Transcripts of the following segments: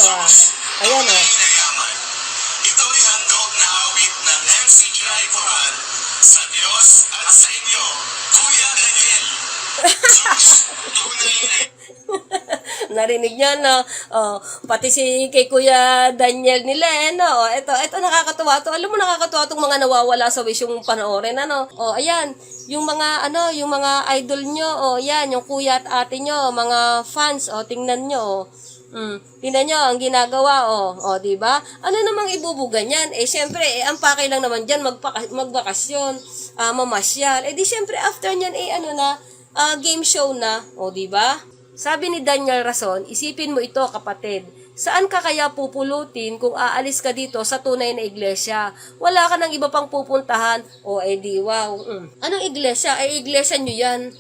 ito Ayan Ito ay handog na awit ng MC Driveran sa Diyos at sa inyo, Kuya Daniel. Sus, tunay na Narinig niyo, no? Pati si kay Kuya Daniel nila, no? Ito nakakatuwa to. Alam mo, nakakatuwa tong mga nawawala sa wish yung panoorin, ano? Ayan, yung mga, yung mga idol nyo, yan, yung kuya at ate nyo, mga fans, tingnan nyo, tingnan nyo ang ginagawa, di ba? Ano namang ibubugan yan? Syempre, ang pakay lang naman dyan, magbakasyon, mamasyal. Di syempre, after nyan, game show na, di ba? Sabi ni Daniel Rason, isipin mo ito kapatid, saan ka kaya pupulutin kung aalis ka dito sa tunay na iglesia? Wala ka nang iba pang pupuntahan? Wow. Anong iglesia? Iglesia nyo yan.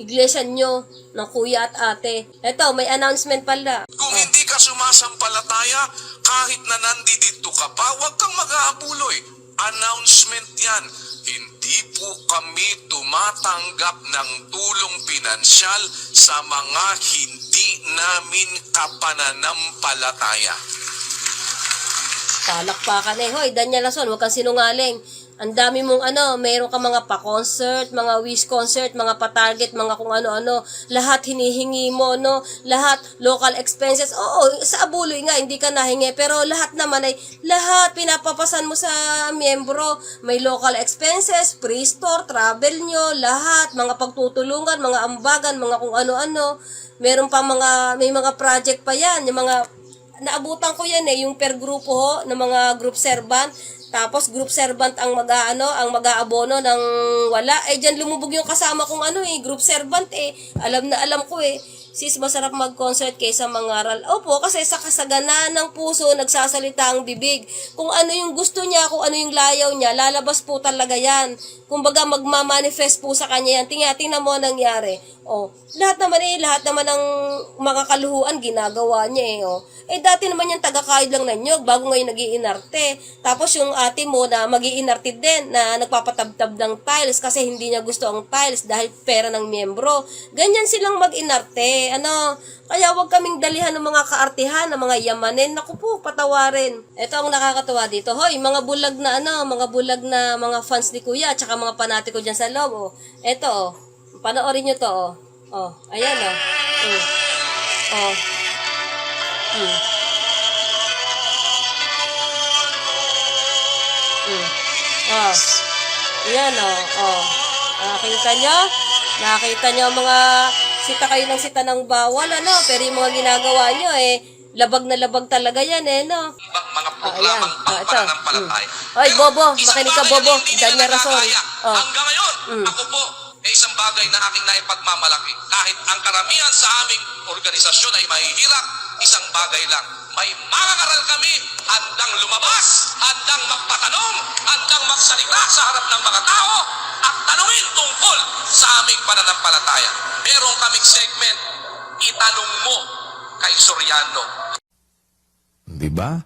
Iglesia nyo ng kuya at ate. Eto, may announcement pala. Kung hindi ka sumasampalataya, kahit na nandito ka pa, huwag kang mag-aabuloy. Announcement yan. Hindi po kami tumatanggap ng tulong pinansyal sa mga hindi namin kapananampalataya. Palakpakan hoy, Daniel Rason, huwag kang sinungaling. Ang dami mong mayroon ka mga pa-concert, mga wish concert, mga pa-target, mga kung ano-ano. Lahat hinihingi mo, no? Lahat local expenses. Sa abuloy nga, hindi ka nahingi. Pero lahat naman lahat pinapapasan mo sa miyembro. May local expenses, free store, travel nyo, lahat. Mga pagtutulungan, mga ambagan, mga kung ano-ano. Meron pa may mga project pa yan. Yung mga, naabutan ko yan yung per grupo ng mga group servant. Tapos group servant ang mag-aabono ng wala. Diyan lumubog yung kasama kong group servant Alam na alam ko Sis, masarap mag-concert kaysa mangaral. Opo, kasi sa kasaganaan ng puso, nagsasalita ang bibig. Kung ano yung gusto niya, kung ano yung layaw niya, lalabas po talaga yan. Kumbaga, magmamanifest po sa kanya yan. Tingnan mo ang nangyari. Lahat naman ng mga kaluhuan, ginagawa niya dati naman yung taga-kahid lang na nyog, bago ngayon nag-iinarte. Tapos yung ate mo na mag-iinarte din, na nagpapatabtab ng tiles kasi hindi niya gusto ang tiles dahil pera ng miyembro. Ganyan silang mag-inarte. Kaya wag kaming dalihan ng mga kaartihan, ng mga yamanin. Naku po, patawarin. Ito ang nakakatawa dito. Hoy, mga bulag na mga fans ni Kuya, tsaka mga panatiko dyan sa loob. Ito, panoorin nyo to. Ayan Ayan Nakita nyo mga sita kayo ng sita ng bawal, pero yung mga ginagawa nyo, labag na labag talaga yan, no? Mga programang pangpananampalataya. Hoy, Bobo, makinig ka, Bobo. Daniel Rason. Hanggang ngayon, ako po, isang bagay na aking naipagmamalaki. Kahit ang karamihan sa aming organisasyon ay mahihirap, isang bagay lang. May mga karal kami, handang lumabas, handang magpatanong, handang magsalita sa harap ng mga tao, at tanungin tungkol sa aming pananampalataya. Meron kaming segment, itanong mo kay Soriano. Diba?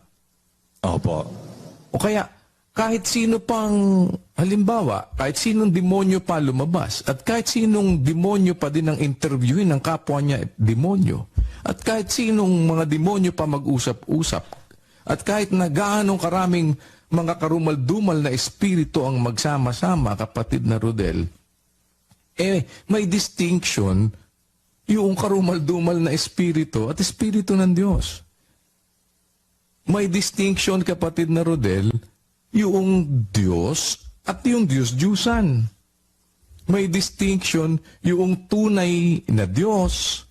Opo. O kaya, kahit sino pang, halimbawa, kahit sinong demonyo pa lumabas, at kahit sinong demonyo pa din ang interviewin ng kapwa niya demonyo, at kahit sinong mga demonyo pa mag-usap-usap, at kahit na gaanong karaming mga karumal-dumal na espiritu ang magsama-sama, kapatid na Rodel, may distinction yung karumal-dumal na espiritu at espiritu ng Diyos. May distinction, kapatid na Rodel, yung Diyos at yung Diyos-Diyusan. May distinction yung tunay na Diyos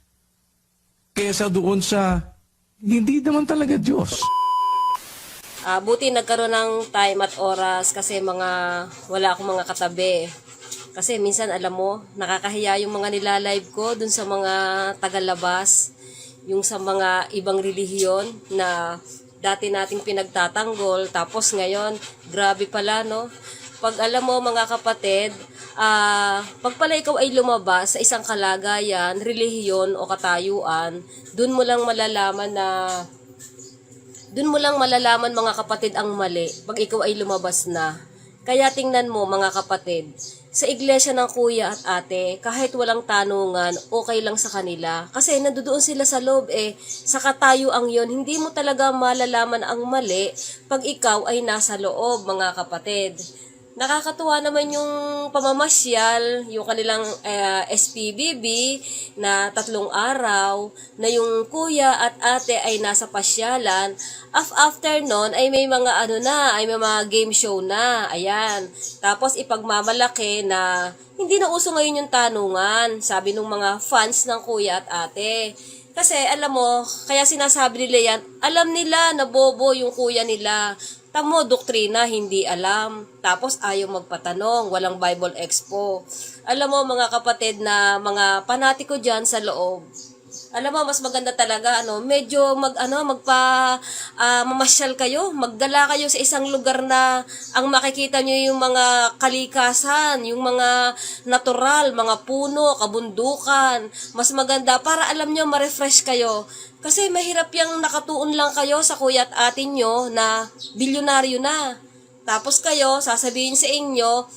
kaysa doon sa hindi naman talaga Diyos. Buti nagkaroon ng time at oras kasi wala akong mga katabi. Kasi minsan alam mo, nakakahiya yung mga nilalive ko dun sa mga tagalabas, yung sa mga ibang relihiyon na dati nating pinagtatanggol, tapos ngayon, grabe pala, no? Pag alam mo mga kapatid, pag pala ikaw ay lumabas sa isang kalagayan, relihiyon o katayuan, dun mo lang malalaman mga kapatid ang mali pag ikaw ay lumabas na. Kaya tingnan mo mga kapatid, sa iglesia ng kuya at ate, kahit walang tanungan, okay lang sa kanila. Kasi nandoon sila sa loob sa katayuang yon, hindi mo talaga malalaman ang mali pag ikaw ay nasa loob mga kapatid. Nakakatuwa naman yung pamamasyal, yung kanilang SPBB na 3 araw, na yung kuya at ate ay nasa pasyalan. After nun ay may mga ay may mga game show na. Ayan. Tapos ipagmamalaki na hindi na uso ngayon yung tanungan, sabi ng mga fans ng kuya at ate. Kasi alam mo, kaya sinasabi nila yan, alam nila na bobo yung kuya nila. Tamo, doktrina, hindi alam. Tapos ayaw magpatanong, walang Bible Expo. Alam mo mga kapatid na mga panatiko dyan sa loob, alam mo, mas maganda talaga, medyo mamasyal kayo, magdala kayo sa isang lugar na ang makikita nyo yung mga kalikasan, yung mga natural, mga puno, kabundukan. Mas maganda para alam nyo, ma-refresh kayo. Kasi mahirap yung nakatuon lang kayo sa kuya at ate nyo na bilyonaryo na. Tapos kayo, sasabihin sa inyo,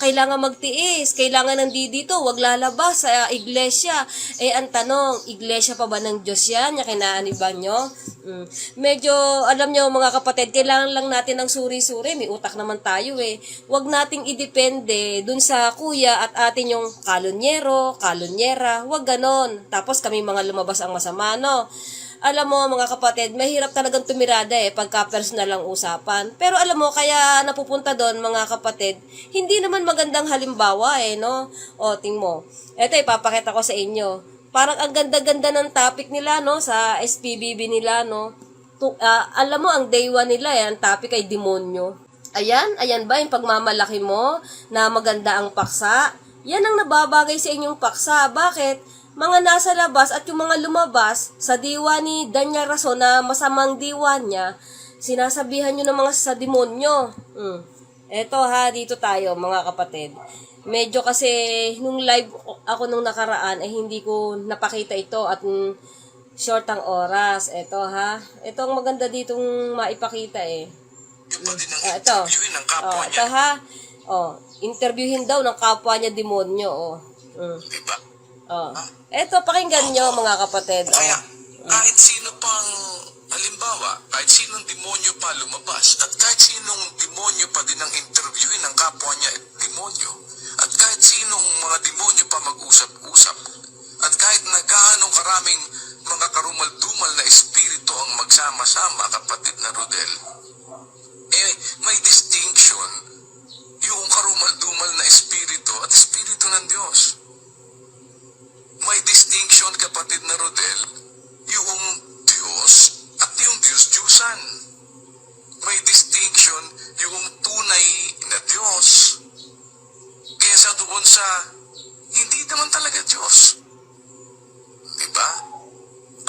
kailangan magtiis, kailangan nandito, wag lalabas sa iglesia. Ang tanong, iglesia pa ba ng Diyos yan? Yung kinaaniban nyo? Medyo, alam nyo mga kapatid, kailangan lang natin ng suri-suri, may utak naman tayo Wag nating idepende dun sa kuya at ate nyong kalonyero, kalonyera, wag ganon. Tapos kami mga lumabas ang masama, no? Alam mo mga kapatid, mahirap talagang tumirada pagka personal ang usapan. Pero alam mo, kaya napupunta doon mga kapatid, hindi naman magandang halimbawa no? O, ting mo. Ito, ipapakita ko sa inyo. Parang ang ganda-ganda ng topic nila, no? Sa SPBB nila, no? Alam mo, ang day 1 nila, ang topic ay demonyo. Ayan ba yung pagmamalaki mo na maganda ang paksa? Yan ang nababagay sa inyong paksa. Bakit? Mga nasa labas at yung mga lumabas sa diwa ni Daniel Rason na masamang diwa niya, sinasabihan nyo ng mga sa demonyo. Eto dito tayo mga kapatid. Medyo kasi nung live ako nung nakaraan ay hindi ko napakita ito at short ang oras. Ito ito ang maganda ditong maipakita ito. Ito interviewin daw ng kapwa niya demonyo Diba? Eto, pakinggan nyo mga kapatid. Kaya, kahit sino pang, halimbawa, kahit sinong demonyo pa lumabas, at kahit sinong demonyo pa din ang interviewin ng kapwa niya demonyo, at kahit sinong mga demonyo pa mag-usap-usap, at kahit na gaano karaming mga karumal-dumal na espiritu ang magsama-sama, kapatid na Rodel, may distinction yung karumal-dumal na espiritu at espiritu ng Diyos. May distinction, kapatid na Rodel, yung Diyos at yung Diyos-Diyusan. May distinction yung tunay na Diyos kaysa doon sa hindi naman talaga Diyos. Diba?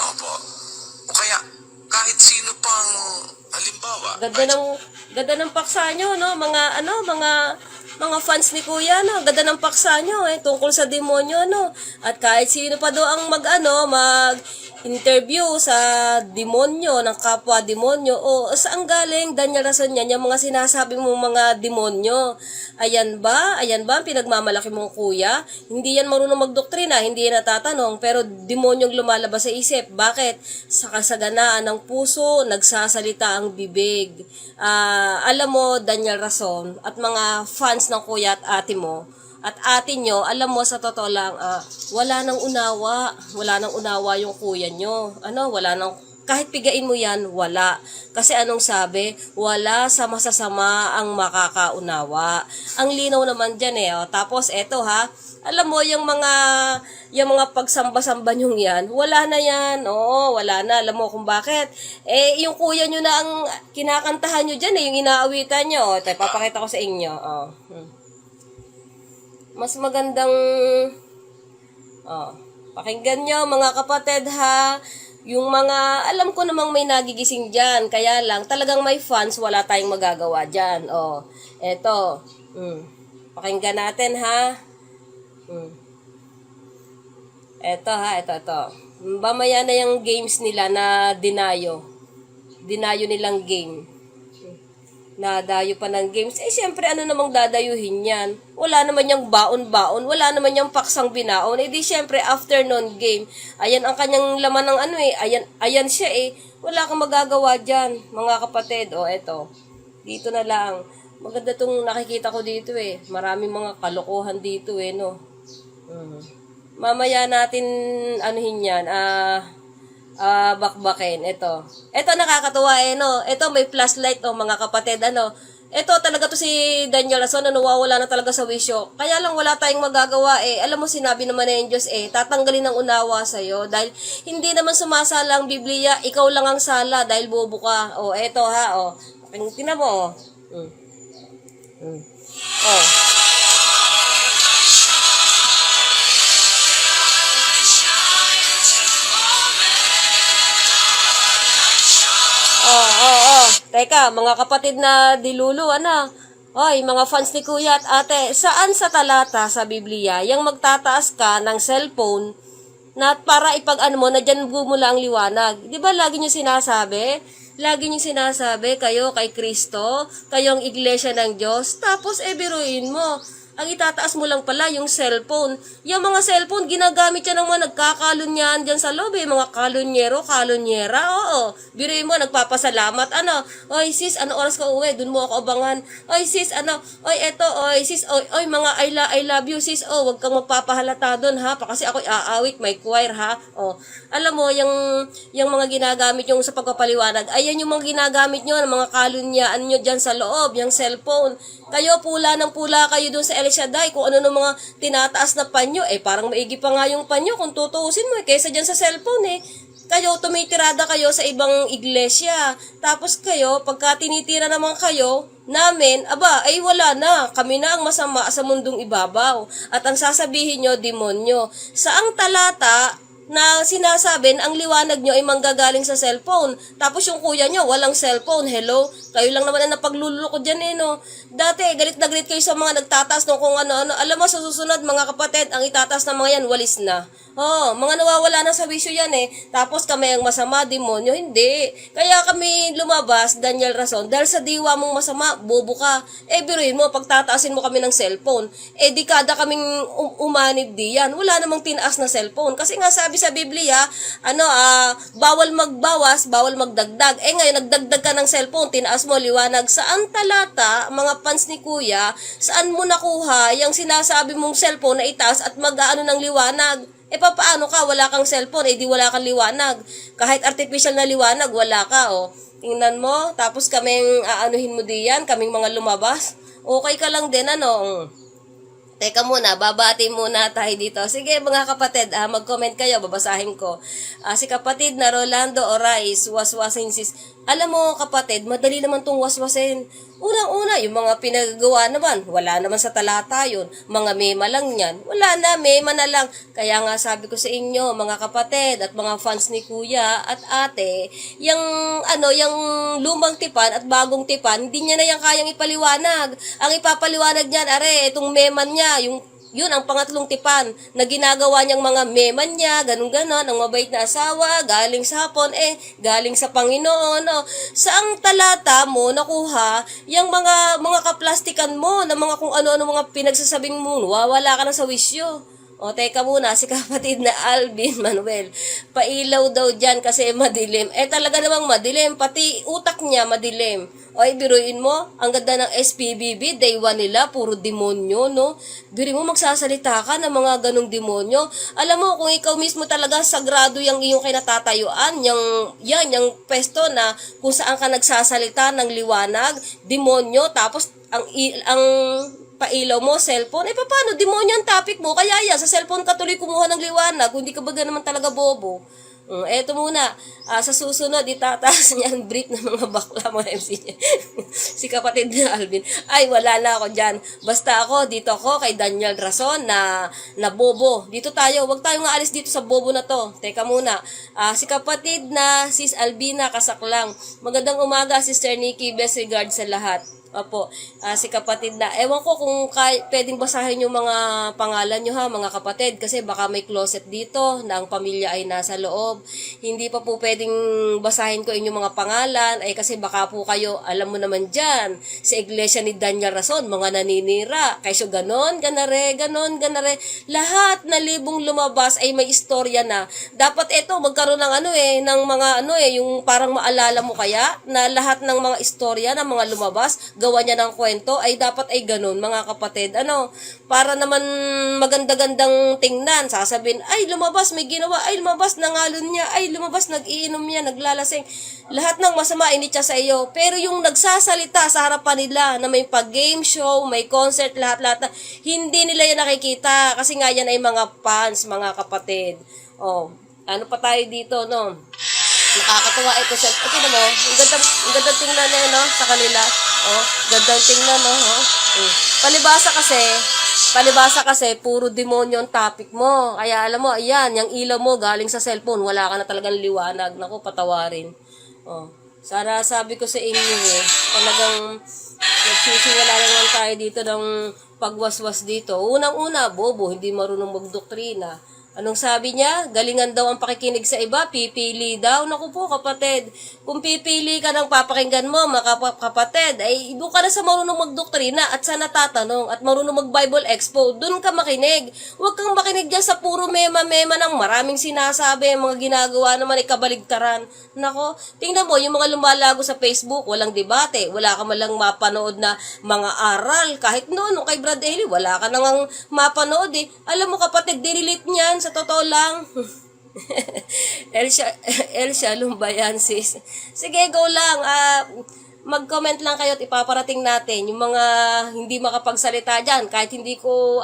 Opo. O kaya, kahit sino pang, halimbawa, Ganda ng paksa nyo, no? Mga fans ni Kuya, no? Ganda ng paksa nyo, tungkol sa demonyo, no? At kahit sino pa do ang mag-interview sa demonyo, ng kapwa demonyo, saan galing Daniel Rason yan, yung mga sinasabi mo mga demonyo. Ayan ba ang pinagmamalaki mong kuya? Hindi yan marunong magdoktrina, hindi yan natatanong, pero demonyong lumalabas sa isip. Bakit? Sa kasaganaan ng puso, nagsasalita ang bibig. Alam mo, Daniel Rason, at mga fans ng kuya at ate mo, at ate nyo, alam mo sa totoo lang, wala nang unawa yung kuya nyo. Kahit pigain mo yan, wala. Kasi anong sabi? Wala sa masasama ang makakaunawa. Ang linaw naman dyan Tapos eto alam mo yung mga pagsamba-samba nyong yan, wala na yan. Wala na. Alam mo kung bakit? Yung kuya nyo na ang kinakantahan nyo dyan yung inaawitan nyo. Ito, papakita ko sa inyo. Mas magandang pakinggan nyo mga kapatid yung mga, alam ko namang may nagigising dyan, kaya lang, talagang may fans, wala tayong magagawa dyan. Eto. Pakinggan natin Eto ito. Mamaya na yung games nila na dinayo. Dinayo nilang game. Nadayo pa ng games. Eh, siyempre, ano namang dadayuhin yan? Wala naman yung baon-baon. Wala naman yung paksang binaon. Eh, di siyempre, afternoon game. Ayan ang kanyang laman ng ano eh. Ayan siya eh. Wala kang magagawa dyan, mga kapatid. O, eto. Dito na lang. Maganda tong nakikita ko dito eh. Maraming mga kalokohan dito eh, no? Mamaya natin, anuhin yan, bakbakin. Ito nakakatuwa eh, no? Ito may flashlight, oh, mga kapatid, ano? Ito talaga to si Daniel Rason na nawawala na talaga sa wisyo. Kaya lang wala tayong magagawa eh. Alam mo, sinabi naman na yung Diyos eh, tatanggalin ng unawa sa'yo. Dahil hindi naman sumasala ang Biblia, ikaw lang ang sala dahil bobo ka. Oh, eto ha, oh. Tingnan mo, oh. Oh. Teka, mga kapatid na dilulu, ano? Oy, mga fans ni Kuya at Ate, saan sa talata sa Biblia yung magtataas ka ng cellphone na para ipag-ano mo na dyan gumula ang liwanag? Di ba lagi niyo sinasabi? Lagi niyo sinasabi, kayo kay Kristo, kayong iglesia ng Diyos, tapos biruin mo. Ang itataas mo lang pala yung cellphone. Yung mga cellphone, ginagamit yan ng mga nagkakalunyan dyan sa lobby. Mga kalonyera, oo. Biruin mo, nagpapasalamat. Ano? Oy, sis, ano oras ka uwi? Doon mo ako abangan. Oy, sis, ano? Oy, eto, oy, sis, oy, mga I love you, sis. Oh, wag kang magpapahalata doon, ha? Kasi ako'y aawit, may choir, ha? Oh. Alam mo, yung mga ginagamit yung sa pagpapaliwanag, ayan yung mga ginagamit nyo, ng mga kalunyaan nyo dyan sa loob, yung cellphone. Kayo, pula ng pula kayo doon sa El Shaddai, kung ano ng mga tinataas na panyo, parang maigi pa nga yung panyo kung tutuusin mo, kaysa dyan sa cellphone, Kayo, tumitirada kayo sa ibang iglesia. Tapos kayo, pagka tinitira naman kayo, namin, wala na. Kami na ang masama sa mundong ibabaw. At ang sasabihin nyo, demonyo. Saang talata na sinasabi ang liwanag nyo ay manggagaling sa cellphone. Tapos yung kuya nyo, walang cellphone. Hello? Kayo lang naman ang napagluluko dyan no? Dati, galit na galit kayo sa mga nagtataas ng kung ano-ano. Alam mo, sa susunod, mga kapatid, ang itataas ng mga yan, walis na. Mga nawawala na sa wisyo yan Tapos kami ang masama, demonyo, hindi. Kaya kami lumabas, Daniel Rason, dahil sa diwa mong masama, bobo ka. Biruin mo, pagtataasin mo kami ng cellphone. Dekada kaming umanib diyan. Wala namang tinaas na cellphone. Kasi nga sabi sa Biblia, bawal magbawas, bawal magdagdag. Ngayon, nagdagdag ka ng cellphone, tinaas mo, liwanag. Saan talata, mga fans ni Kuya, saan mo nakuha yung sinasabi mong cellphone na itaas at mag-aano ng liwanag? Paano ka? Wala kang cellphone, di wala kang liwanag. Kahit artificial na liwanag, wala ka, Tingnan mo, tapos kaming aanuhin mo diyan, kaming mga lumabas. Okay ka lang din, Teka muna, babati muna tayo dito. Sige mga kapatid, mag-comment kayo, babasahin ko. Si kapatid na Rolando Orais, waswasin sis. Alam mo kapatid, madali naman tong waswasin. Unang-una, yung mga pinagagawa naman, wala naman sa talata yun. Mga mema lang yan. Wala na, mema na lang. Kaya nga sabi ko sa inyo, mga kapatid at mga fans ni Kuya at Ate, yung lumang tipan at bagong tipan, hindi niya na yan kayang ipaliwanag. Ang ipapaliwanag niyan, itong meman niya, yun ang pangatlong tipan na ginagawa niyang mga meman niya, ganun-ganon, ang mabait na asawa, galing sa hapon, galing sa Panginoon. Saang talata mo nakuha yung mga kaplastikan mo na mga kung ano-ano mga pinagsasabing mo, wawala ka na sa wisyo. Teka muna, si kapatid na Alvin Manuel, pailaw daw dyan kasi madilim. Talaga namang madilim, pati utak niya madilim. Biruin mo, ang ganda ng SPBB, day 1 nila, puro demonyo, no? Biruin mo, magsasalita ka ng mga ganong demonyo. Alam mo, kung ikaw mismo talaga sagrado yung iyong kinatatayuan, yung pesto na kung saan ka nagsasalita ng liwanag, demonyo, tapos ang pailaw mo, cellphone, paano? Demonyo ang topic mo, kaya sa cellphone ka tuloy kumuha ng liwanag, kung hindi ka ba naman talaga bobo. Eto muna, sa susunod, itataas niya ang brief ng mga bakla mga MC niya. Si kapatid na Alvin, wala na ako dyan. Basta dito ako kay Daniel Rason na bobo. Dito tayo, wag tayong aalis dito sa bobo na to. Teka muna, si kapatid na Sis Albina Kasaklang. Magandang umaga, Sister Nikki, best regards sa lahat. Opo, si kapatid na. Ewan ko kung pwedeng basahin yung mga pangalan nyo ha, mga kapatid. Kasi baka may closet dito na ang pamilya ay nasa loob. Hindi pa po pwedeng basahin ko inyong mga pangalan. Ay kasi baka po kayo, alam mo naman dyan, sa iglesia ni Daniel Rason, mga naninira. Kaysa ganon, ganare. Lahat na libong lumabas ay may istorya na. Dapat ito, magkaroon ng ng mga yung parang maalala mo kaya, na lahat ng mga istorya ng mga lumabas, gawa niya ng kwento, ay dapat ay ganun, mga kapatid. Para naman maganda-gandang tingnan, sasabihin, ay lumabas, may ginawa, ay lumabas, nangalon niya, ay lumabas, nag-iinom niya, naglalasing. Lahat ng masama initya sa iyo. Pero yung nagsasalita sa harapan nila na may pag-game show, may concert, lahat-lahat, hindi nila yan nakikita. Kasi nga yan ay mga fans, mga kapatid. Ano pa tayo dito, no? Nakakatuwa ito siya. Tingnan mo, ang gandang tingnan na no, sa kanila. Gandang tingnan, no? Palibasa kasi, puro demonyo ang topic mo. Kaya alam mo, ayan, yung ilaw mo galing sa cellphone, wala ka na talagang liwanag. Naku, patawarin. Sana sabi ko sa inyo talagang nagsisiwala na naman tayo dito ng pagwaswas dito. Unang-una, bobo, hindi marunong magdoktrina. Anong sabi niya? Galingan daw ang pakikinig sa iba, pipili daw. Naku po, kapatid. Kung pipili ka ng papakinggan mo, mga kapatid, ay doon ka na sa marunong magdoktrina at sa natatanong at marunong mag-Bible Expo. Doon ka makinig. Huwag kang makinig dyan sa puro mema-mema ng maraming sinasabi, mga ginagawa naman ay kabaligtaran. Nako, tingnan mo, yung mga lumalago sa Facebook, walang debate. Wala ka malang mapanood na mga aral. Kahit noon, kay Brad Eli, wala ka nang mapanood eh. Alam mo kapatid, dinelete niyan. Sa totoo lang, Elsia Lumbayan, sis. Sige, go lang. Mag-comment lang kayo at ipaparating natin yung mga hindi makapagsalita dyan. Kahit hindi ko,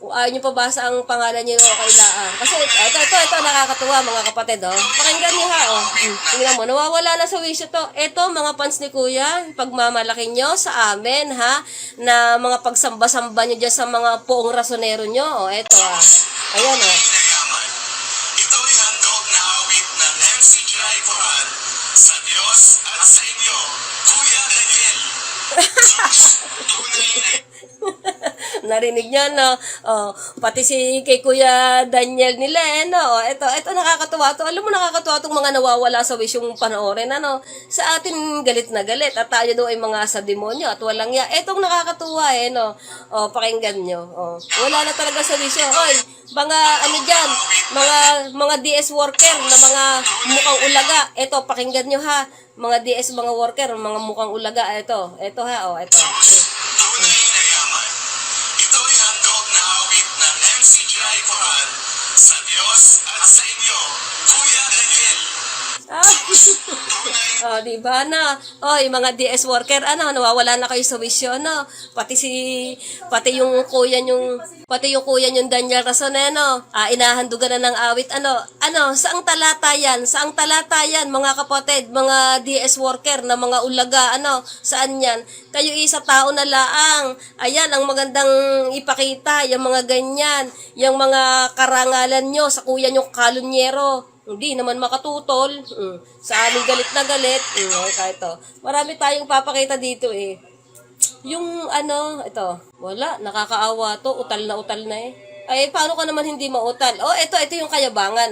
kung ayaw nyo pabasa ang pangalan nyo kay Laan. Kasi ito, nakakatuwa mga kapatid, Pakinggan nyo ha, Tingnan mo, nawawala na sa wisyo to. Ito, mga fans ni Kuya, pagmamalaki nyo sa amin, ha, na mga pagsamba-samba nyo dyan sa mga poong rasonero nyo. Ito, Ayan, Ito ay handog na awit ng MC Driver sa Diyos at sa inyo, Kuya Daniel. Tunay na Narinig niyo, no? Pati si kay Kuya Daniel nila, no? Ito nakakatuwa to. Alam mo, nakakatuwa tong mga nawawala sa wish yung panoorin, Sa atin, galit na galit. At tayo daw ay mga sa demonyo at walang ya. Etong nakakatuwa, no? Pakinggan nyo. Wala na talaga sa wish. Oy, mga dyan, mga DS worker na mga mukhang ulaga. Ito, pakinggan nyo, ha? Mga DS, mga worker, mga mukhang ulaga. Ito, ha? Ito. tunay na yaman. Ito ay handog na awit ng MC Driver sa Diyos at sa inyo, Kuya Daniel. Diba na? Yung mga DS worker, nawawala na kayo sa wisyo, Pati yung kuya yung Daniel Rason, inahandugan na ng awit, saang talata yan, mga kapatid, mga DS worker na mga ulaga, saan yan? Kayo isa tao na laang. Ayan, ang magandang ipakita, yung mga ganyan, yung mga karangalan nyo sa kuya nyo kalunyero. Hindi naman makatutol. Sa aming galit na galit. Ito. Marami tayong papakita dito eh. Yung ito. Wala, nakakaawa to. Utal na eh. Ay, paano ka naman hindi mautal? Ito yung kayabangan,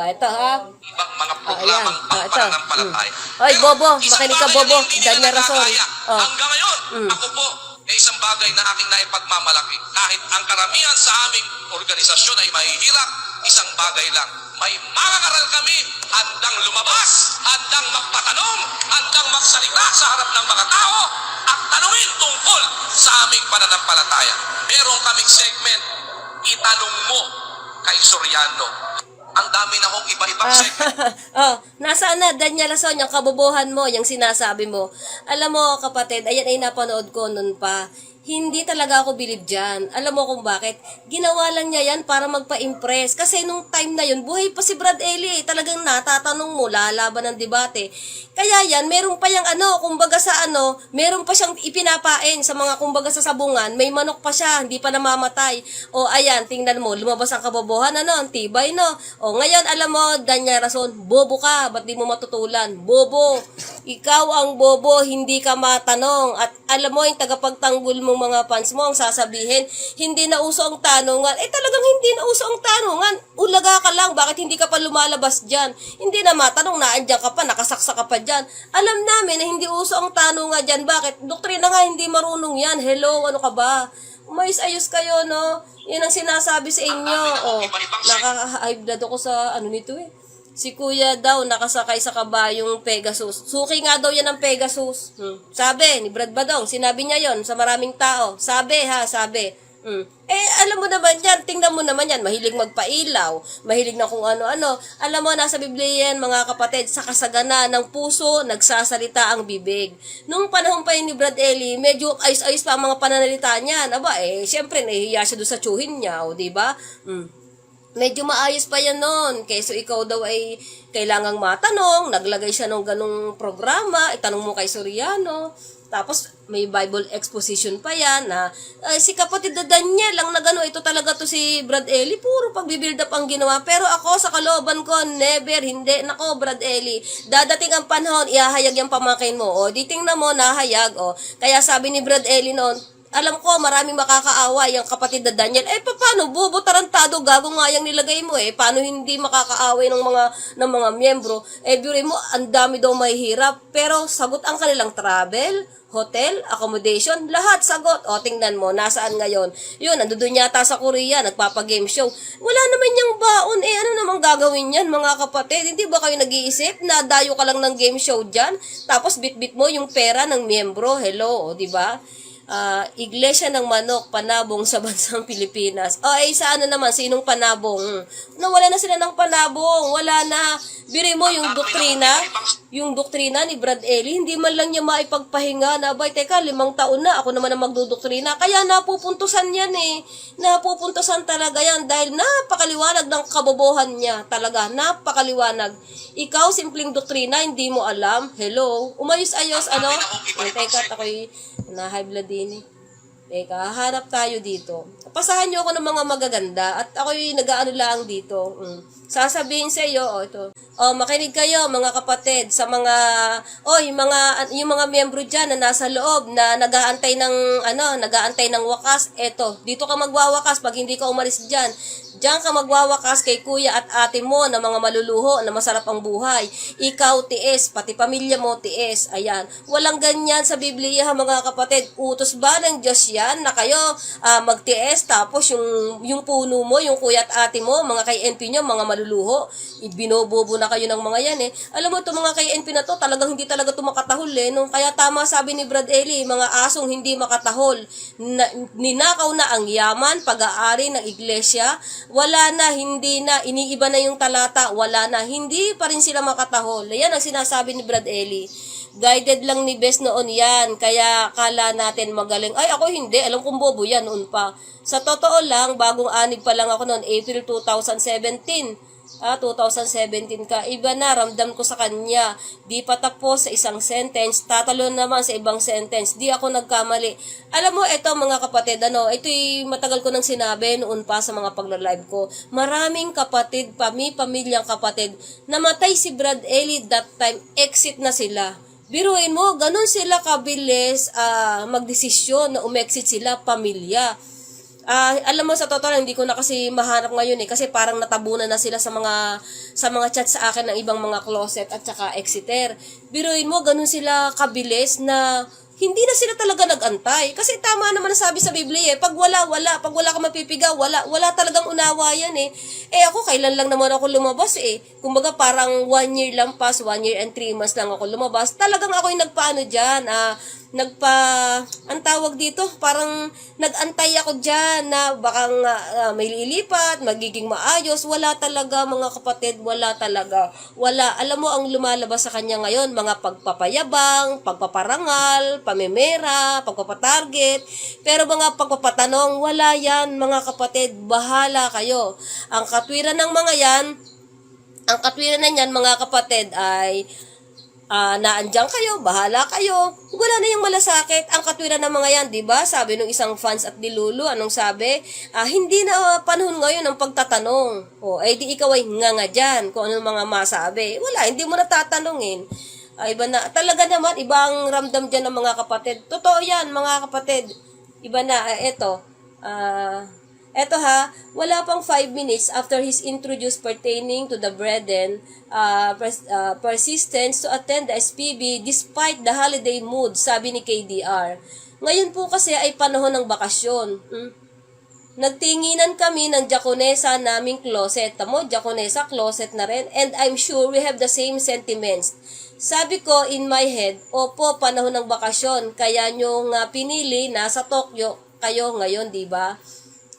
ito ha. Ibang mga programang pangpananampalataya. Oy, Bobo, Isang makinig ka, bagay Bobo. na hindi nila Daniel Rason. nakakaya. Hanggang ngayon, ako po, isang bagay na aking naipagmamalaki. Kahit ang karamihan sa aming organisasyon ay mahihirap, isang bagay lang. May mangangaral kami, handang lumabas, handang magpatanong, handang magsalita sa harap ng mga tao, at tanungin tungkol sa aming pananampalataya. Meron kaming segment, itanong mo kay Soriano. Ang dami na hong iba-ibang segment. Nasaan na, Daniel Rason, yung kabobohan mo, yung sinasabi mo. Alam mo, kapatid, ayan ay napanood ko nun pa. Hindi talaga ako believe dyan. Alam mo kung bakit? Ginawa lang niya yan para magpa-impress. Kasi nung time na yun, buhay pa si Brad Eli. Talagang natatanong mo, lalaban ng debate. Kaya yan, meron pa yung kumbaga sa meron pa siyang ipinapain sa mga kumbaga sa sabungan. May manok pa siya, hindi pa namamatay. Ayan, tingnan mo, lumabas ang kabobohan, ang tibay, no? Ngayon, alam mo, Daniel Rason, bobo ka, ba't di mo matutulan? Bobo. Ikaw ang bobo, hindi ka matanong. At alam mo, yung tagapagtanggol mong mga fans mo, ang sasabihin, hindi na uso ang tanungan. Talagang hindi na uso ang tanungan. Ulaga ka lang, bakit hindi ka pa lumalabas dyan? Hindi na matanong, naandyan ka pa, nakasaksa ka pa dyan. Alam namin na hindi uso ang tanungan dyan. Bakit? Doktrina nga, hindi marunong yan. Hello, ano ka ba? Umayos-ayos kayo, no? Yan ang sinasabi sa inyo. Nakaka-high blood ako sa nito eh. Si kuya daw nakasakay sa kabayong Pegasus. Suki nga daw yan ng Pegasus. Sabi ni Brad Badong, sinabi niya yon sa maraming tao. Sabi. Alam mo naman yan, tingnan mo naman yan, mahilig magpailaw, mahilig na kung ano-ano. Alam mo, nasa Biblia yan, mga kapatid, sa kasagana ng puso, nagsasalita ang bibig. Nung panahon pa yun ni Brad Eli, medyo ayos-ayos pa ang mga pananalita niya. Siyempre, nahihiya siya doon sa tsuhin niya, di ba? Medyo maayos pa yan noon. Kaysa ikaw daw ay kailangang matanong, naglagay siya ng ganong programa, itanong mo kay Soriano. Tapos may Bible exposition pa yan na si kapatid na Daniel lang na gano'n, ito talaga to si Brad Eli, puro pagbibuild up ang ginawa. Pero ako sa kalooban ko, never, hindi. Nako, Brad Eli, dadating ang panahon, ihahayag yung pamangkin mo. Di tingnan mo, nahayag. Kaya sabi ni Brad Eli noon, alam ko, maraming makakaawa yung kapatid na Daniel. Paano? Bobo, tarantado, gago nga yung nilagay mo Paano hindi makakaaway ng mga miyembro? Biurin mo, ang dami daw mahihirap. Pero sagot ang kanilang travel, hotel, accommodation, lahat sagot. Tingnan mo, nasaan ngayon? Yun, nandoon yata sa Korea, nagpapa-game show. Wala naman yung baon. Ano namang gagawin yan, mga kapatid? Hindi ba kayo nag-iisip na dayo ka lang ng game show dyan? Tapos bit-bit mo yung pera ng miyembro. Hello, di ba? Iglesia ng Manok, panabong sa bansang Pilipinas. Sa naman, sinong panabong? Nawala na sila ng panabong. Wala na. Biri mo yung doktrina ni Brad Eli, hindi man lang niya maipagpahinga na, teka, 5 taon na, ako naman ang magdodoktrina. Kaya napupuntusan yan Napupuntusan talaga yan dahil napakaliwanag ng kabobohan niya. Talaga, napakaliwanag. Ikaw, simpleng doktrina, hindi mo alam. Hello? Umayos-ayos, Teka, ako'y na-high blood din Teka, hanap tayo dito. Pasahan niyo ako ng mga magaganda at ako'y nag-aano lang dito. Sasabihin sa iyo, ito. Makinig kayo mga kapatid sa mga yung mga miyembro diyan na nasa loob na nag-aantay ng wakas. Eto, dito ka magwawakas pag hindi ka umalis diyan. Diyan ka magwawakas kay kuya at ate mo na mga maluluho na masarap ang buhay. Ikaw tiis, pati pamilya mo tiis. Ayan. Walang ganyan sa Biblia mga kapatid. Utos ba ng Diyos yan na kayo magtiis tapos yung puno mo, yung kuya at ate mo, mga kay NP nyo, mga maluluho, binobobo na kayo ng mga yan Alam mo itong mga kay NP na to, talagang hindi talaga ito makatahol Kaya tama sabi ni Brad Eli, mga asong hindi makatahol. Ninakaw na ang yaman, pag-aari ng iglesia. Wala na, hindi na, iniiba na yung talata, wala na, hindi pa rin sila makatahol. Yan ang sinasabi ni Brad Eli. Guided lang ni Bes noon yan, kaya kala natin magaling. Ako hindi, alam kong bobo yan noon pa. Sa totoo lang, bagong anig pa lang ako noon, April 2017. 2017 ka, iba na, ramdam ko sa kanya. Di pa tapos sa isang sentence, tatalo naman sa ibang sentence. Di ako nagkamali. Alam mo, ito mga kapatid, ito'y matagal ko nang sinabi noon pa sa mga pagla-live ko. Maraming kapatid, pamilyang kapatid, namatay si Brad Eli that time, exit na sila. Biruin mo, ganun sila kabilis magdesisyon na umexit sila, pamilya. Alam mo, sa totoo lang, hindi ko na kasi mahanap ngayon kasi parang natabunan na sila sa mga chat sa akin ng ibang mga closet at saka exiter. Biruin mo, ganun sila kabilis na hindi na sila talaga nag-antay. Kasi tama naman sabi sa Biblia pag wala ka mapipigaw, wala talagang unawa yan ako, kailan lang naman ako lumabas Kumbaga parang 1 year lang 1 year and 3 months lang ako lumabas. Talagang ako'y nagpaano dyan, ang tawag dito, parang nag-antay ako dyan na baka may lilipat, magiging maayos. Wala talaga mga kapatid, wala talaga. Wala. Alam mo, ang lumalabas sa kanya ngayon, mga pagpapayabang, pagpaparangal, pamemera, pagpapatarget. Pero mga pagpapatanong, wala yan mga kapatid. Bahala kayo. Ang katwiran ng mga yan, mga kapatid ay naandyan kayo, bahala kayo. Wala na yung malasakit. Ang katwiran ng mga yan, di ba? Sabi nung isang fans at ni Lulu, anong sabi? Hindi na panahon ngayon ng pagtatanong. Di ikaw ay nga dyan kung ano mga masabi. Wala, hindi mo natatanungin. Iba na, talaga naman, iba ang ramdam dyan ng mga kapatid. Totoo yan, mga kapatid. Iba na, eto ha, wala pang 5 minutes after his introduced pertaining to the brethren, persistence to attend the SPB despite the holiday mood, sabi ni KDR. Ngayon po kasi ay panahon ng bakasyon. Nagtinginan kami ng Diakonesa naming closet. Tamo, Diakonesa, closet na rin. And I'm sure we have the same sentiments. Sabi ko in my head, opo, panahon ng bakasyon. Kaya nyo nga pinili, nasa Tokyo kayo ngayon, di ba?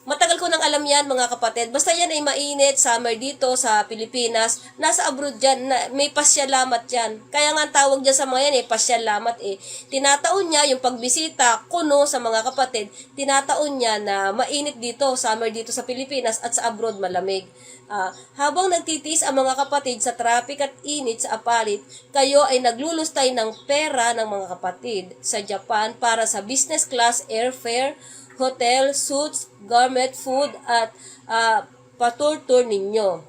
Matagal ko nang alam yan, mga kapatid. Basta yan ay mainit, summer dito sa Pilipinas, nasa abroad dyan, may pasyalamat yan. Kaya nga ang tawag dyan sa mga yan, pasyalamat eh. Tinataon niya yung pagbisita, kuno sa mga kapatid, tinataon niya na mainit dito, summer dito sa Pilipinas at sa abroad malamig. Habang nagtitiis ang mga kapatid sa traffic at init sa apalit, kayo ay naglulustay ng pera ng mga kapatid sa Japan para sa business class airfare, hotel, suits, garment, food, at patur-tur ninyo.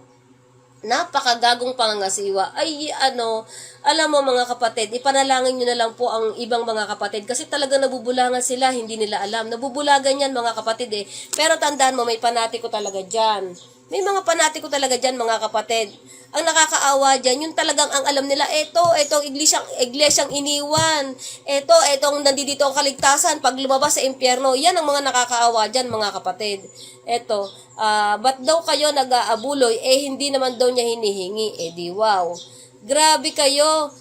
Napakagagong pangangasiwa. Ay, alam mo mga kapatid, ipanalangin nyo na lang po ang ibang mga kapatid kasi talaga nabubulangan sila, hindi nila alam. Nabubulagan yan mga kapatid eh. Pero tandaan mo, may panatiko talaga dyan. May mga panatiko talaga dyan mga kapatid. Ang nakakaawa dyan, yun talagang ang alam nila, etong iglesyang iniwan. Etong nandito ang kaligtasan pag lumabas sa impyerno. Yan ang mga nakakaawa dyan mga kapatid. Ba't daw kayo nag-aabuloy? Hindi naman daw niya hinihingi. Di wow. Grabe kayo.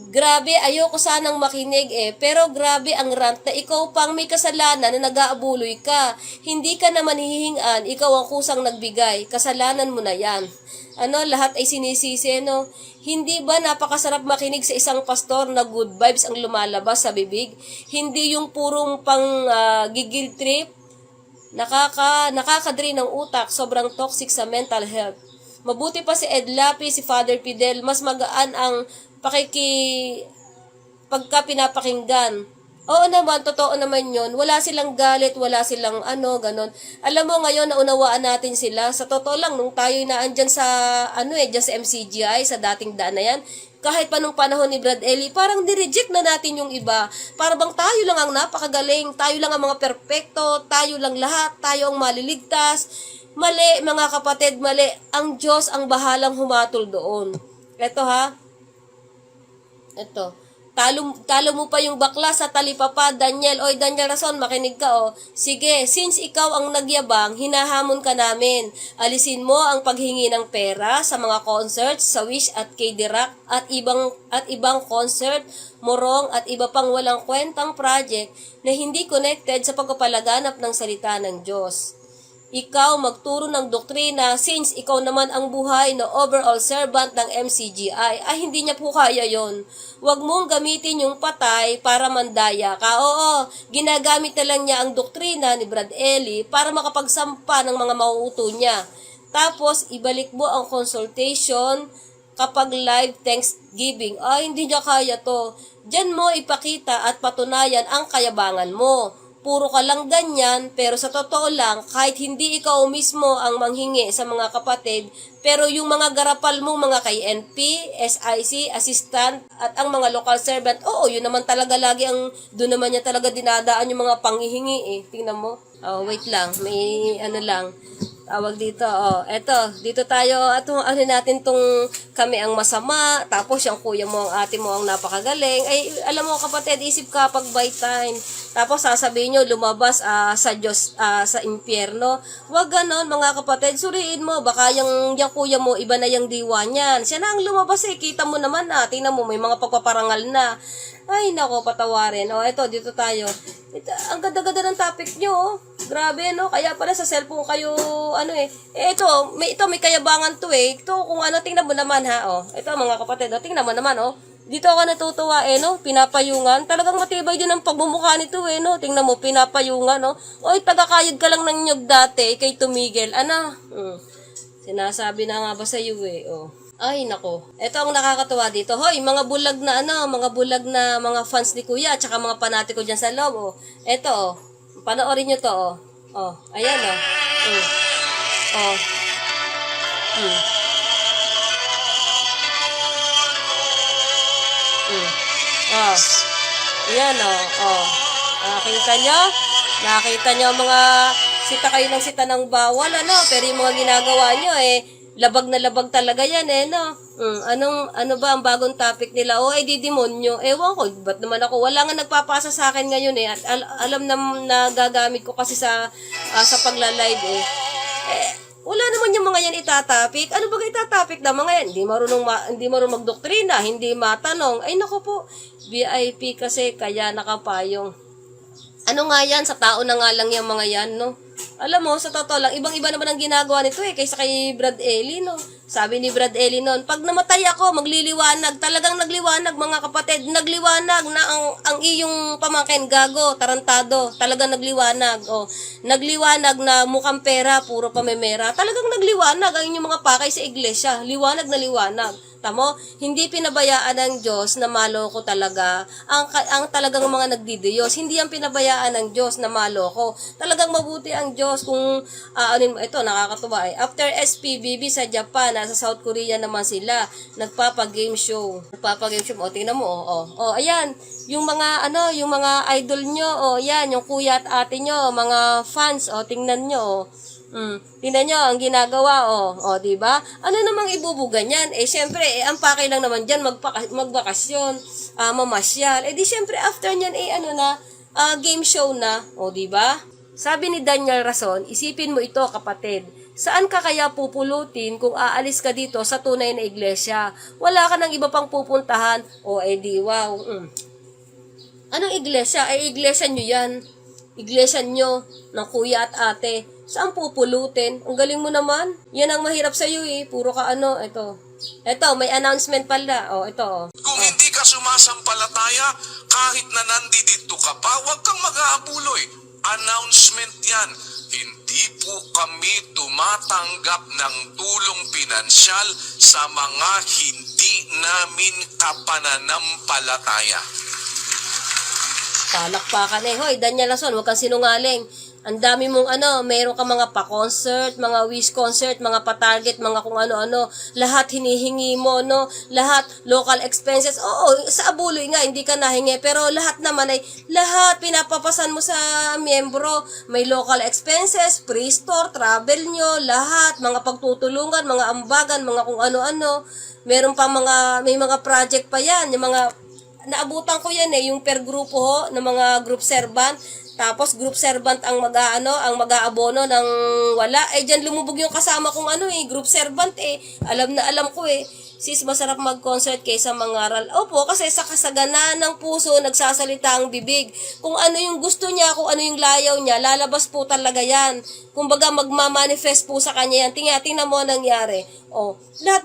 Grabe, ayoko sanang makinig pero grabe ang rant na ikaw pang may kasalanan na nag-aabuloy ka. Hindi ka naman hihingaan, ikaw ang kusang nagbigay. Kasalanan mo na yan. Lahat ay sinisisi, no? Hindi ba napakasarap makinig sa isang pastor na good vibes ang lumalabas sa bibig? Hindi yung purong pang gigil trip. Nakakadrain ng utak, sobrang toxic sa mental health. Mabuti pa si Ed Lapi, si Father Fidel, mas magaan ang pagka pinapakinggan. Oo naman, totoo naman yun. Wala silang galit, wala silang ganon. Alam mo ngayon, naunawaan natin sila. Sa totoo lang, nung tayo'y naandyan sa, dyan sa MCGI, sa dating daan na yan, kahit pa nung panahon ni Brad Eli, parang direject na natin yung iba. Para bang tayo lang ang napakagaling, tayo lang ang mga perpekto, tayo lang lahat, tayo ang maliligtas. Mali, mga kapatid, mali. Ang Diyos ang bahalang humatol doon. Ito. Talo mo pa yung bakla sa talipapa, Daniel. Oy, Daniel Rason, makinig ka, Sige, since ikaw ang nagyabang, hinahamon ka namin. Alisin mo ang paghingi ng pera sa mga concerts, sa Wish at K-Dirac at ibang concert, morong at iba pang walang kwentang project na hindi connected sa pagpapalaganap ng salita ng Diyos. Ikaw magturo ng doktrina since ikaw naman ang buhay na overall servant ng MCGI. Hindi niya po kaya yon. Huwag mong gamitin yung patay para mandaya ka. Oo, ginagamit na lang niya ang doktrina ni Brad Eli para makapagsampa ng mga mauuto niya. Tapos, ibalik mo ang consultation kapag live Thanksgiving. Hindi niya kaya to. Diyan mo ipakita at patunayan ang kayabangan mo. Puro ka lang ganyan, pero sa totoo lang, kahit hindi ikaw mismo ang manghingi sa mga kapatid, pero yung mga garapal mo, mga kay NP, SIC, assistant, at ang mga local servant, yun naman talaga lagi doon naman niya talaga dinadaan yung mga panghihingi Tingnan mo. Wait lang, may lang. Tawag dito, dito tayo, natin tong kami ang masama, tapos yung kuya mo, ang ate mo ang napakagaling. Alam mo kapatid, isip ka pag by time. Tapos sasabihin nyo, lumabas sa Diyos, sa impyerno. Huwag ganon mga kapatid, suriin mo, baka yung kuya mo, iba na yung diwa niyan. Siya na ang lumabas kita mo naman tingnan mo, may mga pagpaparangal na. Ay, nako, patawarin. Dito tayo. Ang ganda-ganda ng topic nyo, Grabe, no? Kaya pala sa cellphone kayo, may kayabangan to Ito, kung tingnan mo naman, Ito, mga kapatid, tingnan mo naman, Dito ako natutuwa, no? Pinapayungan. Talagang matibay din ang pagmumukha nito, no? Tingnan mo, pinapayungan, no? Tagakayod ka lang ng nyug dati, kay tumigil. Sinasabi na nga ba sa iyo, Ay, nako. Ito ang nakakatuwa dito. Hoy, mga bulag na mga fans ni Kuya, tsaka mga panatiko dyan sa loob, Ito, panoorin nyo to, Ayan, Oh. Ayan, oh. Nakita nyo? Nakita nyo ang mga sita kayo ng sita ng bawal, ano? Pero yung mga ginagawa nyo, labag na labag talaga yan, no? Ano ba ang bagong topic nila? Di demonyo. Ewan ko, ba't naman ako? Wala nga nagpapasa sa akin ngayon, At alam na gagamit ko kasi sa pagla-live, wala naman yung mga yan itatapik. Ano ba itatapik na mga yan? Hindi marunong magdoktrina, hindi matanong. Ay nako po, VIP kasi kaya nakapayong. Ano nga yan? Sa tao na nga lang yung mga yan, no? Alam mo, sa totoo lang, ibang-iba naman ang ginagawa nito kaysa kay Brad Eli, no? Sabi ni Brad Eli noon, pag namatay ako, magliliwanag. Talagang nagliwanag, mga kapatid. Nagliwanag na ang iyong pamangkin, gago, tarantado. Talagang nagliwanag. Nagliwanag na mukhang pera, puro pamemera. Talagang nagliwanag ang inyong mga pakay sa iglesia. Liwanag na liwanag. Tamo, hindi pinabayaan ng Diyos na maloko talaga ang talagang mga nagdidiyos. Hindi yan pinabayaan ng Diyos na maloko. Talagang mabuti ang Diyos kung ito nakakatuwa After SPBB sa Japan, nasa South Korea naman sila, nagpapa-game show. Tingnan mo, ayan, yung mga yung mga idol nyo, yan, yung kuya at ate nyo, mga fans, tingnan nyo, tingnan nyo ang ginagawa, di ba? Ano namang ibubugan yan? Syempre, ang pakay lang naman dyan, magbakasyon, mamasyal. Di syempre, after nyan, game show na, di ba? Sabi ni Daniel Rason, isipin mo ito, kapatid. Saan ka kaya pupulutin kung aalis ka dito sa tunay na iglesia? Wala ka ng iba pang pupuntahan, di wow. Anong iglesia? Iglesia nyo yan. Iglesia nyo ng kuya at ate. Saan pupulutin? Ang galing mo naman. Yan ang mahirap sa'yo Puro ka ito. Ito, may announcement pala. Ito. Kung hindi ka sumasampalataya, kahit na nandito ka pa, huwag kang mag-aabuloy. Announcement yan. Hindi po kami tumatanggap ng tulong pinansyal sa mga hindi namin kapananampalataya. Palakpakan Hoy, Daniel Rason, huwag kang sinungaling. Ang dami mong meron ka mga pa-concert, mga wish concert, mga pa-target, mga kung ano-ano. Lahat hinihingi mo, no? Lahat local expenses. Sa abuloy nga, hindi ka nahingi. Pero lahat naman lahat pinapapasan mo sa miyembro. May local expenses, free store, travel nyo, lahat. Mga pagtutulungan, mga ambagan, mga kung ano-ano. Meron pa may mga project pa yan. Yung mga, naabutan ko yan yung per grupo ng mga group servant. Tapos group servant ang mag-aabono ng wala. Diyan lumubog yung kasama kong group servant Alam na alam ko Sis, masarap mag-concert kaysa mangaral. Opo, kasi sa kasaganaan ng puso, nagsasalita ang bibig. Kung ano yung gusto niya, kung ano yung layaw niya, lalabas po talaga yan. Kumbaga, magmamanifest po sa kanya yan. Tingnan mo ang nangyari. Lahat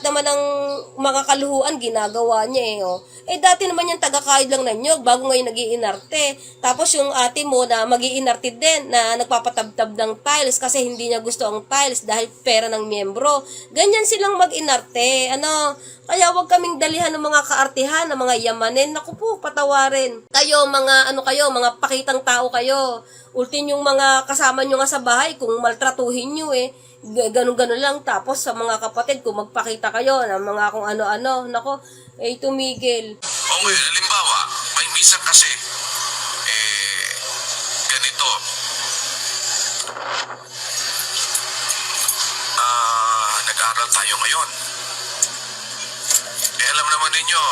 naman ng mga kaluhuan, ginagawa niya dati naman yung taga-kahid lang ng nyog, bago ngayon nag-iinarte. Tapos yung ate mo na mag-iinarte din, na nagpapatabtab ng tiles kasi hindi niya gusto ang tiles dahil pera ng miyembro. Ganyan silang mag-inarte. Kaya wag kaming dalihan ng mga kaartihan, ng mga yamanin. Naku po, patawarin. Kayo, mga pakitang tao kayo. Ultin yung mga kasama nyo nga sa bahay, kung maltratuhin nyo ganun-ganun lang. Tapos sa mga kapatid, kung magpakita kayo ng mga kung ano-ano, nako, tumigil. Okay, halimbawa, may misa kasi, ganito. Nag-aaral tayo ngayon. Alam naman ninyo,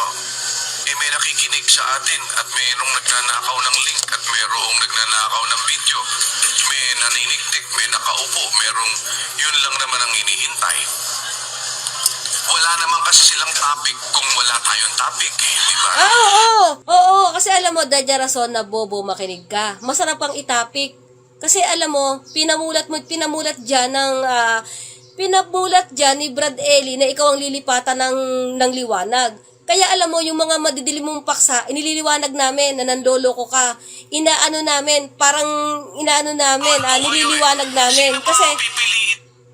may nakikinig sa atin at mayroong nagnanakaw ng link at mayroong nagnanakaw ng video. May naninigtik, may nakaupo, yun lang naman ang hinihintay. Wala naman kasi silang topic kung wala tayong topic, di ba? Oo, kasi alam mo, Dadya Rason, na bobo makinig ka. Masarap ang itapik. Kasi alam mo, pinamulat dyan ni Brad Eli na ikaw ang lilipatan ng liwanag. Kaya alam mo, yung mga madidilim mong paksa, inililiwanag namin na nandoloko ka. Nililiwanag namin. Kasi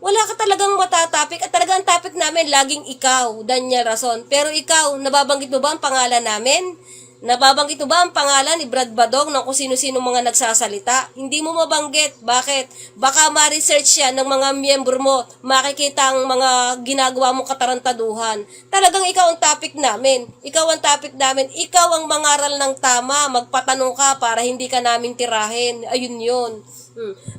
wala ka talagang matatapik at talagang topic namin laging ikaw, Daniel Rason. Pero ikaw, nababanggit mo ba ang pangalan namin? Nababanggit mo ba ang pangalan ni Brad Badong ng kung sino-sino mga nagsasalita? Hindi mo mabanggit. Bakit? Baka ma-research yan ng mga miyembro mo. Makikita ang mga ginagawa mong katarantaduhan. Talagang ikaw ang topic namin. Ikaw ang topic namin. Ikaw ang mangaral ng tama. Magpatanong ka para hindi ka namin tirahin. Ayun yun.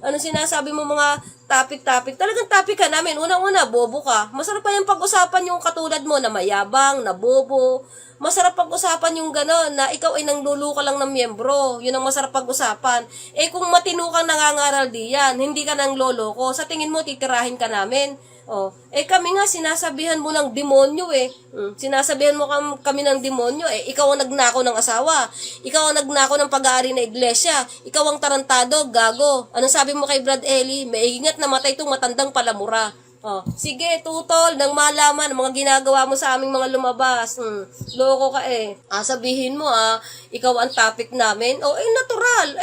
Ano sinasabi mo mga topic? Talagang topic ka namin. Unang-una, bobo ka. Masarap pa yung pag-usapan yung katulad mo na mayabang, na bobo. Masarap pag-usapan yung gano'n na ikaw ay nanglulu ka lang ng miyembro. Yun ang masarap pag-usapan. Eh kung matino kang nangangaral diyan, hindi ka nang loloko, sa tingin mo titirahin ka namin. Oh, eh kami nga sinasabihan mo ng demonyo eh. Sinasabihan mo kami ng demonyo eh. Ikaw ang nagnakaw ng asawa. Ikaw ang nagnakaw ng pag-aari na iglesia. Ikaw ang tarantado, gago. Anong sabi mo kay Brad Eli? Maiingat na matay itong matandang palamura. Oh, sige, tutol, nang malaman ang mga ginagawa mo sa aming mga lumabas. Loko ka eh. Sabihin mo ikaw ang topic namin. Oh, natural.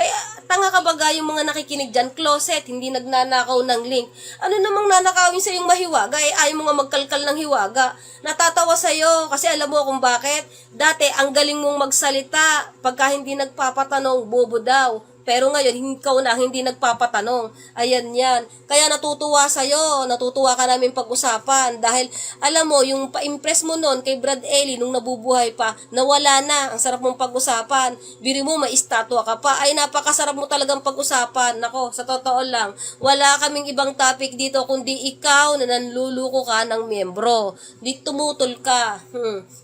Tanga ka baga yung mga nakikinig dyan, closet, hindi nagnanakaw ng link. Ano namang nanakawin sa yung mahiwaga? Ayaw mo nga magkalkal ng hiwaga. Natatawa sa'yo kasi alam mo kung bakit. Dati, ang galing mong magsalita. Pagka hindi nagpapatanong, bobo daw. Pero ngayon, ikaw na hindi nagpapatanong. Ayan yan. Kaya natutuwa sa'yo. Natutuwa ka namin pag-usapan. Dahil, alam mo, yung pa-impress mo nun kay Brad Eli nung nabubuhay pa, nawala na. Ang sarap mong pag-usapan. Biri mo, may estatwa ka pa. Ay, napakasarap mo talagang pag-usapan. Nako, sa totoo lang, wala kaming ibang topic dito kundi ikaw na nanluluko ka ng miyembro. Di tumutol ka.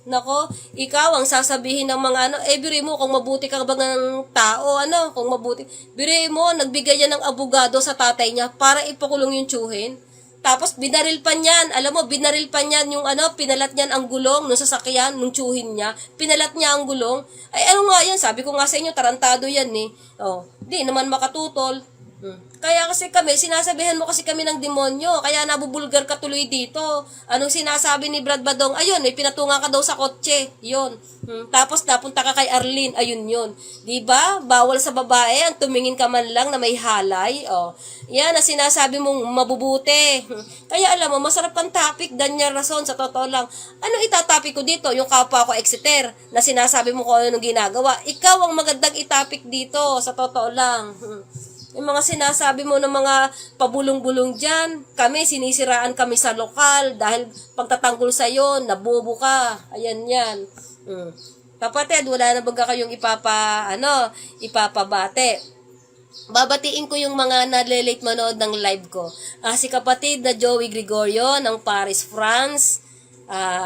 Nako, ikaw ang sasabihin ng mga biri mo, kung mabuti ka ba ng tao, kung mabuti. Biri mo, nagbigay yan ng abogado sa tatay niya para ipakulong yung tsuhin. Tapos, binaril pa niyan. Alam mo, binaril pa niyan yung pinalat niyan ang gulong nung sasakyan, nung tsuhin niya. Pinalat niya ang gulong. Ay, ano nga yan? Sabi ko nga sa inyo, tarantado yan eh. Oh, di naman makatutol. Kaya kasi kami, sinasabihan mo kasi kami ng demonyo. Kaya nabubulgar ka tuloy dito. Anong sinasabi ni Brad Badong? Ayun, pinatunga ka daw sa kotse. Yun. Tapos napunta ka kay Arlene. Ayun yun. Diba? Bawal sa babae. Ang tumingin ka man lang na may halay. Oh. Yan na sinasabi mong mabubuti. Kaya alam mo, masarap kang topic. Daniel Rason, sa totoo lang. Ano itatopic ko dito? Yung kapwa ko Exeter na sinasabi mo kung anong ginagawa. Ikaw ang magandang itapik dito. Sa totoo lang. Yung mga sinasabi mo ng mga pabulong-bulong dyan, kami, sinisiraan kami sa lokal dahil pagtatanggol sa'yo, nabobo ka. Ayan yan. Kapatid, wala na baga kayong ipapabate. Babatiin ko yung mga nalilate manood ng live ko. Si kapatid na Joey Gregorio ng Paris, France.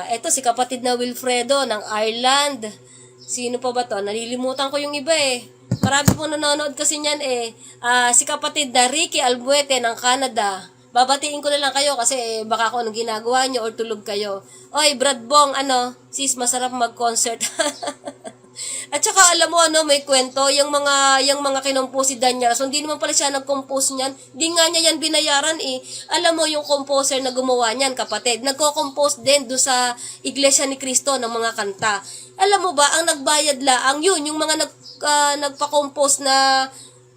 Eto si kapatid na Wilfredo ng Ireland. Sino pa ba to? Nalilimutan ko yung iba eh. Marami po nanonood kasi niyan eh. Si kapatid na Ricky Albuete ng Canada. Babatiin ko na lang kayo kasi baka kung anong ginagawa nyo or tulog kayo. Oy, Brad Bong, sis, masarap mag-concert. At saka alam mo may kwento, yung mga kinompose si Daniel. So hindi naman pala siya nag-compose niyan. Di nga niya yan binayaran eh. Alam mo yung composer na gumawa niyan, kapatid, nagko-compose din do sa Iglesia ni Cristo ng mga kanta. Alam mo ba, ang nagbayad laang yun, yung mga nagpa-compose na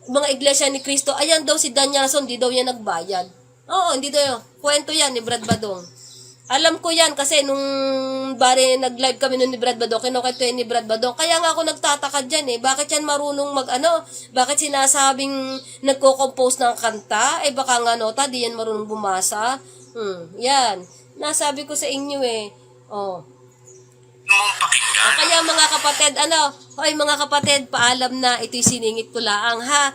mga Iglesia ni Cristo, ayan daw si Danielson, di daw yan nagbayad. Oo, hindi daw. Kwento yan ni Brad Badong. Alam ko yan kasi nung nag-live kami nun ni Brad Badong, kinukwento yan ni Brad Badong. Kaya nga ako nagtataka dyan eh. Bakit yan marunong bakit sinasabing nagko-compose ng kanta? Baka nga nota, di yan marunong bumasa. Yan. Nasabi ko sa inyo eh. Oh. Kaya mga kapatid, hoy mga kapatid, paalam na, ito'y siningit ko laang ha.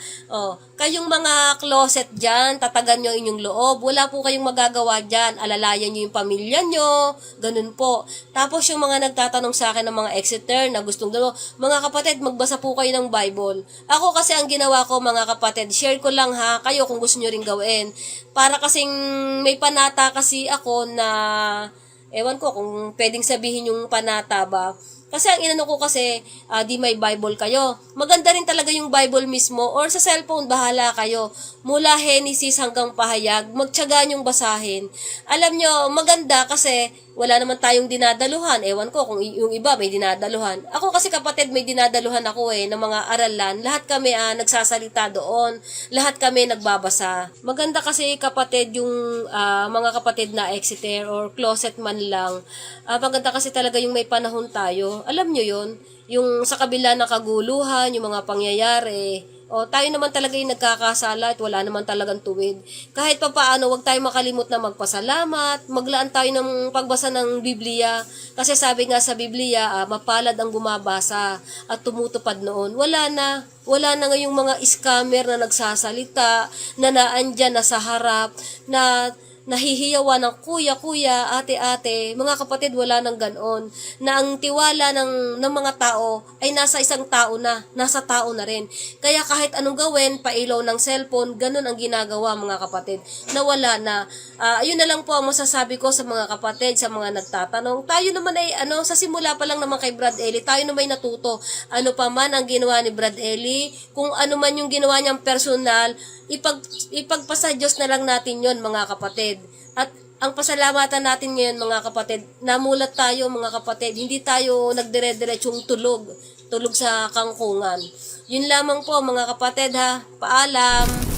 Kayong mga closet dyan, tatagan nyo inyong loob, wala po kayong magagawa dyan, alalayan nyo yung pamilya nyo, ganun po. Tapos yung mga nagtatanong sa akin ng mga Exeter na gustong mga kapatid, magbasa po kayo ng Bible. Ako kasi ang ginawa ko mga kapatid, share ko lang ha, kayo kung gusto nyo rin gawin. Para kasing may panata kasi ako na ewan ko kung pwedeng sabihin yung panata ba. Kasi ang inano ko kasi, di may Bible kayo. Maganda rin talaga yung Bible mismo or sa cellphone, bahala kayo. Mula Genesis hanggang Pahayag, magtiyaga nyong basahin. Alam nyo, maganda kasi wala naman tayong dinadaluhan. Ewan ko kung yung iba may dinadaluhan. Ako kasi kapatid, may dinadaluhan ako ng mga aralan. Lahat kami nagsasalita doon. Lahat kami nagbabasa. Maganda kasi kapatid yung mga kapatid na Exeter or closet man lang. Maganda kasi talaga yung may panahon tayo. Alam nyo yun? Yung sa kabila ng kaguluhan, yung mga pangyayari, tayo naman talaga yung nagkakasala at wala naman talagang tuwid. Kahit pa paano, huwag tayo makalimot na magpasalamat, maglaan tayo ng pagbasa ng Biblia. Kasi sabi nga sa Biblia, mapalad ang gumabasa at tumutupad noon. Wala na ngayong mga scammer na nagsasalita, na naandyan na sa harap, na nahihiyawa ng kuya, ate, mga kapatid, wala nang ganon. Na ang tiwala ng mga tao ay nasa isang tao na, nasa tao na rin. Kaya kahit anong gawin, pailaw ng cellphone, ganon ang ginagawa mga kapatid. Nawala na. Ayun na lang po ang masasabi ko sa mga kapatid, sa mga nagtatanong. Tayo naman ay, sa simula pa lang naman kay Brad Eli, tayo naman ay natuto. Ano pa man ang ginawa ni Brad Eli, kung ano man yung ginawa niyang personal, ipagpasa Diyos na lang natin yon mga kapatid. At ang pasalamatan natin ngayon mga kapatid, namulat tayo mga kapatid, hindi tayo nagdire-diretsong tulog sa kangkungan. Yun lamang po mga kapatid ha, paalam.